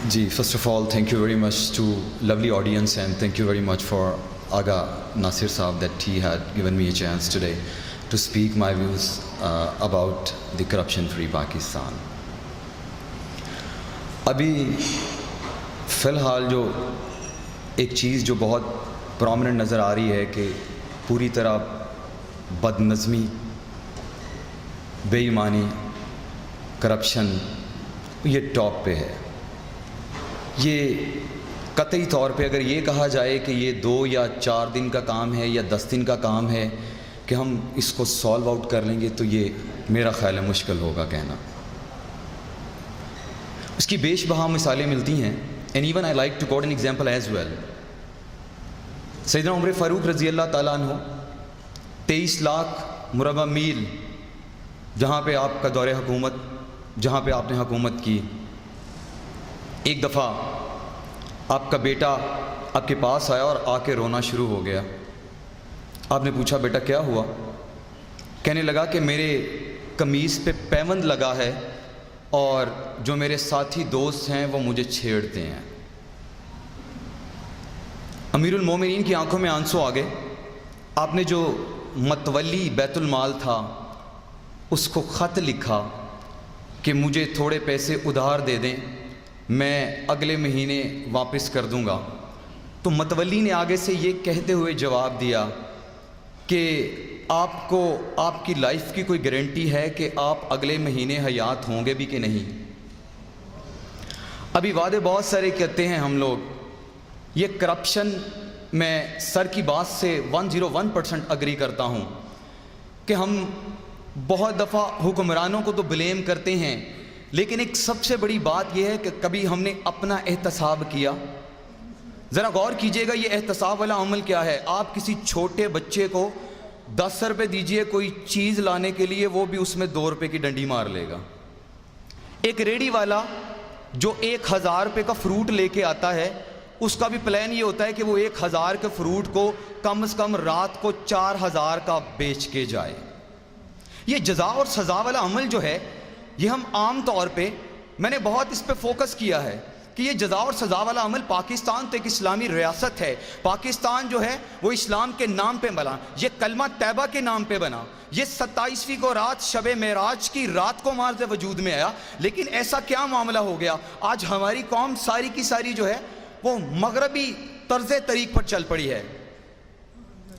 Ji, first of all, thank you very much to lovely audience and thank you very much for Aga Nasir Saab that he had given me a chance today to speak my views about the corruption-free Pakistan. अभी फ़िलहाल जो एक चीज़ जो बहुत prominent नज़र आ रही है कि पूरी तरह बदनज़मी, बेईमानी, करप्शन ये टॉप पे है। ये कतई तौर पे अगर ये कहा जाए कि ये 2 या 4 दिन का काम है या 10 दिन का काम है कि हम इसको सॉल्व आउट कर लेंगे, तो ये मेरा ख़्याल है मुश्किल होगा कहना। उसकी बेशबहा मिसालें मिलती हैं and even I like to quote an example as well. सैयदना उमर फ़ारूक रज़ी अल्लाह ताला अन्हु 23 लाख मुरबा मील जहाँ पे आपका दौरे हुकूमत, जहाँ पे आपने हुकूमत की, एक दफ़ा आपका बेटा आपके पास आया और आके रोना शुरू हो गया। आपने पूछा बेटा क्या हुआ? कहने लगा कि मेरे कमीज़ पे पैबंद लगा है और जो मेरे साथी दोस्त हैं वो मुझे छेड़ते हैं। अमीरुल मोमिनीन की आंखों में आंसू आ गए। आपने जो मतवली बैतुल माल था उसको ख़त लिखा कि मुझे थोड़े पैसे उधार दे दें, मैं अगले महीने वापस कर दूंगा। तो मतवली ने आगे से ये कहते हुए जवाब दिया कि आपको आपकी लाइफ की कोई गारंटी है कि आप अगले महीने हयात होंगे भी कि नहीं? अभी वादे बहुत सारे कहते हैं हम लोग। ये करप्शन, मैं सर की बात से 101% अग्री करता हूँ कि हम बहुत दफ़ा हुक्मरानों को तो ब्लेम करते हैं, लेकिन एक सबसे बड़ी बात यह है कि कभी हमने अपना एहतसाब किया? ज़रा गौर कीजिएगा, ये एहतसाब वाला अमल क्या है। आप किसी छोटे बच्चे को 10 रुपये दीजिए कोई चीज़ लाने के लिए, वो भी उसमें 2 रुपये की डंडी मार लेगा। एक रेडी वाला जो 1000 रुपये का फ्रूट लेके आता है, उसका भी प्लान ये होता है कि वो 1000 के फ्रूट को कम से कम रात को 4000 का बेच के जाए। ये जज़ा और सज़ा वाला अमल जो है, ये हम आम तौर पे, मैंने बहुत इस पे फोकस किया है कि ये जज़ा और सज़ा वाला अमल, पाकिस्तान तो एक इस्लामी रियासत है, पाकिस्तान जो है वो इस्लाम के नाम पे बना, ये कलमा तैबा के नाम पे बना, ये 27वीं को रात शबे मेराज की रात को मार्ज़ वजूद में आया। लेकिन ऐसा क्या मामला हो गया, आज हमारी कौम सारी की सारी जो है वो मगरबी तर्ज़ तरीक़ पर चल पड़ी है।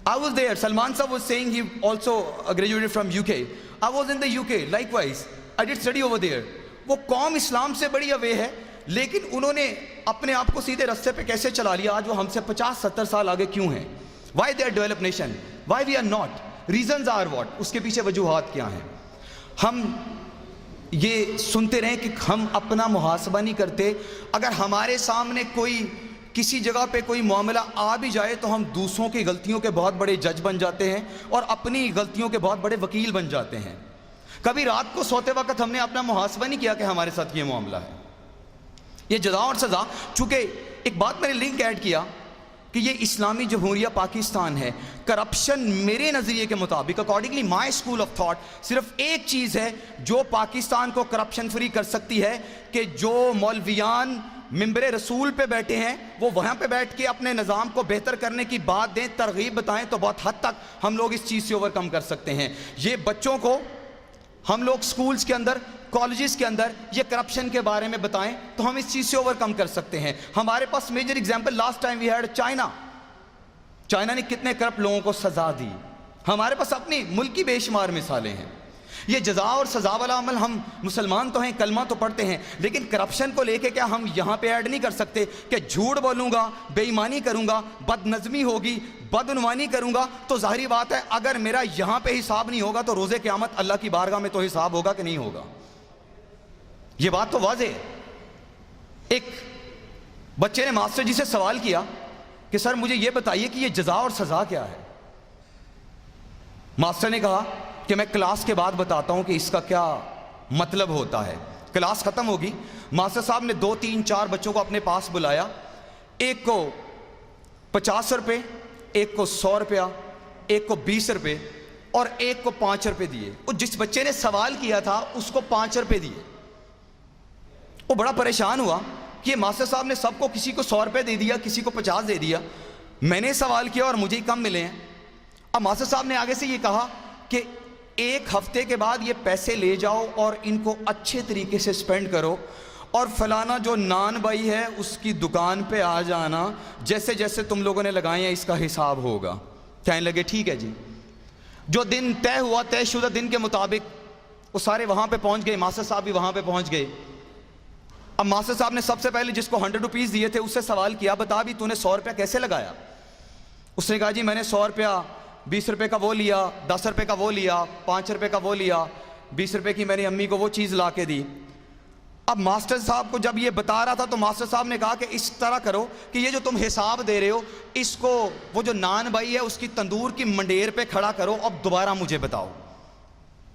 I was there. Salman Sahab was saying he also graduated from UK. I was in the UK. Likewise, I did study over there. वो कौम इस्लाम से बड़ी अवे है, लेकिन उन्होंने अपने आप को सीधे रास्ते पे कैसे चला लिया? आज वो हमसे 50-70 साल आगे क्यों हैं? Why they are developed nation? Why we are not? Reasons are what? उसके पीछे वजूहात क्या हैं? हम ये सुनते रहें कि हम अपना मुहासबा नहीं करते। अगर हमारे सामने कोई किसी जगह पे कोई मामला आ भी जाए तो हम दूसरों की गलतियों के बहुत बड़े जज बन जाते हैं और अपनी गलतियों के बहुत बड़े वकील बन जाते हैं। कभी रात को सोते वक्त हमने अपना मुहासबा नहीं किया कि हमारे साथ ये मामला है। ये जज़ा और सज़ा, चूँकि एक बात मैंने लिंक ऐड किया कि ये इस्लामी जमहूरिया पाकिस्तान है। करप्शन मेरे नज़रिए के मुताबिक, accordingly my school of thought, सिर्फ एक चीज़ है जो पाकिस्तान को करप्शन फ्री कर सकती है कि जो मौलवियान मिंबरे रसूल पे बैठे हैं वो वहाँ पे बैठ के अपने निज़ाम को बेहतर करने की बात दें, तरगीब बताएं, तो बहुत हद तक हम लोग इस चीज़ से ओवरकम कर सकते हैं। ये बच्चों को हम लोग स्कूल्स के अंदर, कॉलेजेस के अंदर ये करप्शन के बारे में बताएं तो हम इस चीज़ से ओवरकम कर सकते हैं। हमारे पास major example last time we had China ने कितने करप्ट लोगों को सज़ा दी। हमारे पास अपनी मुल्क की बेशुमार मिसालें हैं। ये जज़ा और सज़ा वाला अमल, हम मुसलमान तो हैं, कलमा तो पढ़ते हैं, लेकिन करप्शन को लेके क्या हम यहाँ पे ऐड नहीं कर सकते कि झूठ बोलूँगा, बेईमानी करूँगा, बदनज़मी होगी, बदनुमानी करूँगा, तो ज़ाहिरी बात है अगर मेरा यहाँ पे हिसाब नहीं होगा तो रोज़े क़यामत अल्लाह की बारगाह में तो हिसाब होगा कि नहीं होगा? ये बात तो वाज़ेह है। एक बच्चे ने मास्टर जी से सवाल किया कि सर मुझे ये बताइए कि ये जज़ा और सज़ा क्या है? मास्टर ने कहा कि मैं क्लास के बाद बताता हूं कि इसका क्या मतलब होता है। क्लास खत्म होगी, मास्टर साहब ने 2, 3, 4 बच्चों को अपने पास बुलाया। एक को 50 रुपये, एक को 100 रुपया, एक को 20 रुपये और एक को 5 रुपये दिए। और जिस बच्चे ने सवाल किया था उसको 5 रुपये दिए। वो बड़ा परेशान हुआ कि ये मास्टर साहब ने सबको, किसी को 100 रुपये दे दिया, किसी को 50 दे दिया, मैंने सवाल किया और मुझे ही कम मिले हैं। अब मास्टर साहब ने आगे से ये कहा कि 1 हफ्ते के बाद ये पैसे ले जाओ और इनको अच्छे तरीके से स्पेंड करो, और फलाना जो नान भाई है उसकी दुकान पे आ जाना, जैसे जैसे तुम लोगों ने लगाए हैं इसका हिसाब होगा। कहने लगे ठीक है जी। जो दिन तय हुआ, तयशुदा दिन के मुताबिक वो सारे वहाँ पे पहुँच गए, मास्टर साहब भी वहाँ पे पहुँच गए। अब मास्टर साहब ने सबसे पहले जिसको 100 रुपीज़ दिए थे उससे सवाल किया, बता भी तूने 100 रुपया कैसे लगाया? उसने कहा जी मैंने 100 रुपया 20 रुपये का वो लिया, 10 रुपये का वो लिया, 5 रुपये का वो लिया, 20 रुपये की मेरी अम्मी को वो चीज़ ला के दी। अब मास्टर साहब को जब ये बता रहा था तो मास्टर साहब ने कहा कि इस तरह करो कि ये जो तुम हिसाब दे रहे हो इसको वो जो नान भाई है उसकी तंदूर की मंडेर पे खड़ा करो और दोबारा मुझे बताओ।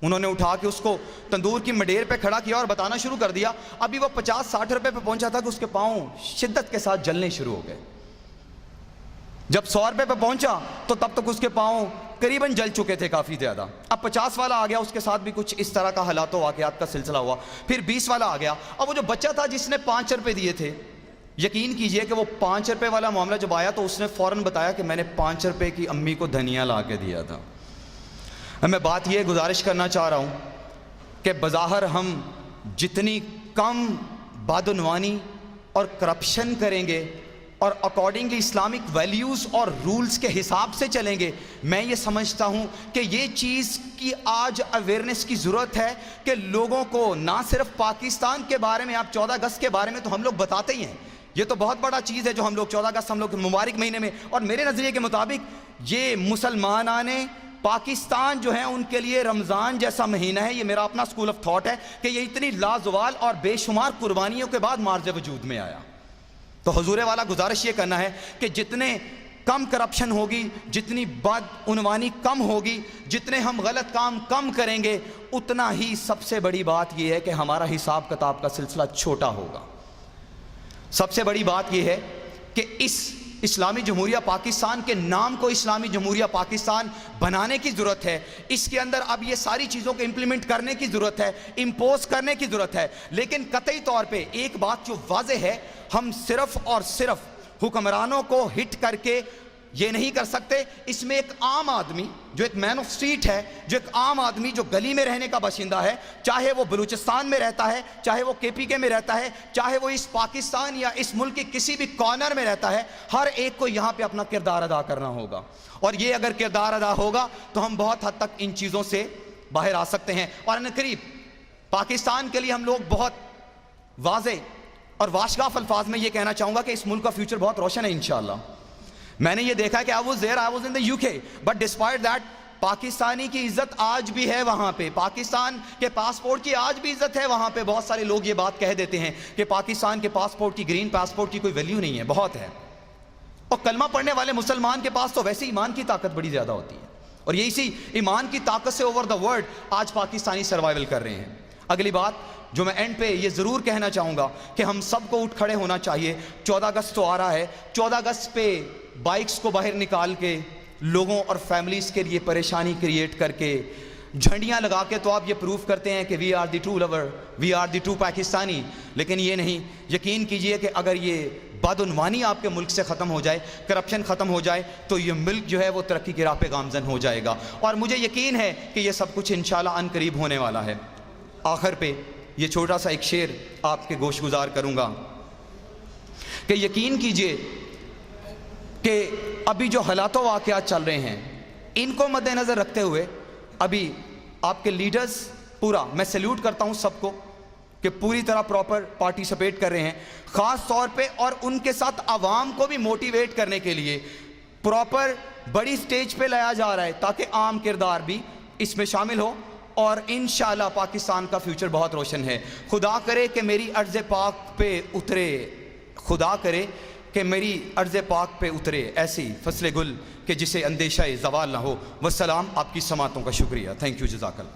उन्होंने उठा के उसको तंदूर की मंडेर पे खड़ा किया और बताना शुरू कर दिया। अभी वो 50-60 रुपये पे पहुंचा था कि उसके पाँव शिद्दत के साथ जलने शुरू हो गए। जब 100 रुपये पे पहुंचा तो तब तक उसके पाँव करीबन जल चुके थे काफ़ी ज़्यादा। अब 50 वाला आ गया, उसके साथ भी कुछ इस तरह का हालात वाक़यात का सिलसिला हुआ। फिर 20 वाला आ गया। अब वो जो बच्चा था जिसने 5 रुपये दिए थे, यकीन कीजिए कि वो 5 रुपये वाला मामला जब आया तो उसने फ़ौरन बताया कि मैंने 5 रुपये की अम्मी को धनिया ला के दिया था। मैं बात ये गुजारिश करना चाह रहा हूँ कि बज़ाहिर हम जितनी कम बदउनवानी और करप्शन करेंगे और अकॉर्डिंगली इस्लामिक वैल्यूज़ और रूल्स के हिसाब से चलेंगे, मैं ये समझता हूँ कि ये चीज़ की आज अवेयरनेस की ज़रूरत है कि लोगों को ना सिर्फ पाकिस्तान के बारे में, आप 14 अगस्त के बारे में तो हम लोग बताते ही हैं, ये तो बहुत बड़ा चीज़ है जो हम लोग 14 अगस्त हम लोग मुबारक महीने में, और मेरे नज़रिए के मुताबिक ये मुसलमान आने पाकिस्तान जो है उनके लिए रमज़ान जैसा महीना है। ये मेरा अपना स्कूल ऑफ थॉट है कि ये इतनी लाजवाल और बेशुमार कुर्बानियों के बाद मार्ज वजूद में आया। तो हुजूर वाला गुजारिश ये करना है कि जितने कम करप्शन होगी, जितनी बदउनवानी कम होगी, जितने हम गलत काम कम करेंगे, उतना ही सबसे बड़ी बात यह है कि हमारा हिसाब किताब का सिलसिला छोटा होगा। सबसे बड़ी बात यह है कि इस इस्लामी जमहूरिया पाकिस्तान के नाम को इस्लामी जमहूरिया पाकिस्तान बनाने की ज़रूरत है। इसके अंदर अब ये सारी चीज़ों को इम्प्लीमेंट करने की ज़रूरत है, इम्पोज करने की ज़रूरत है। लेकिन कतई तौर पे एक बात जो वाज़ेह है, हम सिर्फ और सिर्फ हुक्मरानों को हिट करके ये नहीं कर सकते। इसमें एक आम आदमी जो एक मैन ऑफ स्ट्रीट है, जो एक आम आदमी जो गली में रहने का बाशिंदा है, चाहे वो बलूचिस्तान में रहता है, चाहे वो KPK में रहता है, चाहे वो इस पाकिस्तान या इस मुल्क के किसी भी कॉर्नर में रहता है, हर एक को यहाँ पे अपना किरदार अदा करना होगा। और ये अगर किरदार अदा होगा तो हम बहुत हद तक इन चीज़ों से बाहर आ सकते हैं। और अनकरीब पाकिस्तान के लिए हम लोग बहुत वाज़े और वाशगाफ अल्फाज में ये कहना चाहूँगा कि इस मुल्क का फ्यूचर बहुत रोशन है इंशाअल्लाह। मैंने ये देखा कि I was in the UK, but despite that Pakistani की इज्जत आज भी है वहाँ पे, पाकिस्तान के पासपोर्ट की आज भी इज्जत है वहाँ पे। बहुत सारे लोग ये बात कह देते हैं कि पाकिस्तान के पासपोर्ट की, ग्रीन पासपोर्ट की कोई वैल्यू नहीं है, बहुत है। और कलमा पढ़ने वाले मुसलमान के पास तो वैसे ईमान की ताकत बड़ी ज़्यादा होती है, और ये इसी ईमान की ताकत से ओवर द वर्ल्ड आज पाकिस्तानी सर्वाइवल कर रहे हैं। अगली बात जो मैं एंड पे ये ज़रूर कहना चाहूँगा कि हम सबको उठ खड़े होना चाहिए। 14 अगस्त तो आ रहा है, 14 अगस्त पे बाइक्स को बाहर निकाल के लोगों और फैमिलीज़ के लिए परेशानी क्रिएट करके झंडियाँ लगा के तो आप ये प्रूव करते हैं कि we are the true lover, we are the true Pakistani. लेकिन ये नहीं, यकीन कीजिए कि अगर ये बदउनवानी आपके मुल्क से ख़त्म हो जाए, करप्शन ख़त्म हो जाए, तो ये मुल्क जो है वो तरक्की की राह पे गामज़न हो जाएगा। और मुझे यकीन है कि ये सब कुछ इंशाल्लाह अनकरीब होने वाला है। आखिर पे ये छोटा सा एक शेर आपके गोश गुजार करूँगा कि यकीन कीजिए कि अभी जो हालातों वाक़यात चल रहे हैं इनको मद्देनज़र रखते हुए अभी आपके लीडर्स पूरा, मैं सैल्यूट करता हूँ सबको कि पूरी तरह प्रॉपर पार्टिसिपेट कर रहे हैं, ख़ास तौर पे, और उनके साथ आवाम को भी मोटिवेट करने के लिए प्रॉपर बड़ी स्टेज पे लाया जा रहा है ताकि आम किरदार भी इसमें शामिल हो। और इंशाअल्लाह पाकिस्तान का फ्यूचर बहुत रोशन है। खुदा करे कि मेरी अर्ज़ पाक पे उतरे, खुदा करे कि मेरी अर्ज़ पाक पे उतरे ऐसी फसले गुल कि जिसे अंदेशा ज़वाल ना हो। वस्सलाम, आपकी समातों का शुक्रिया। थैंक यू, जज़ाकल्लाह।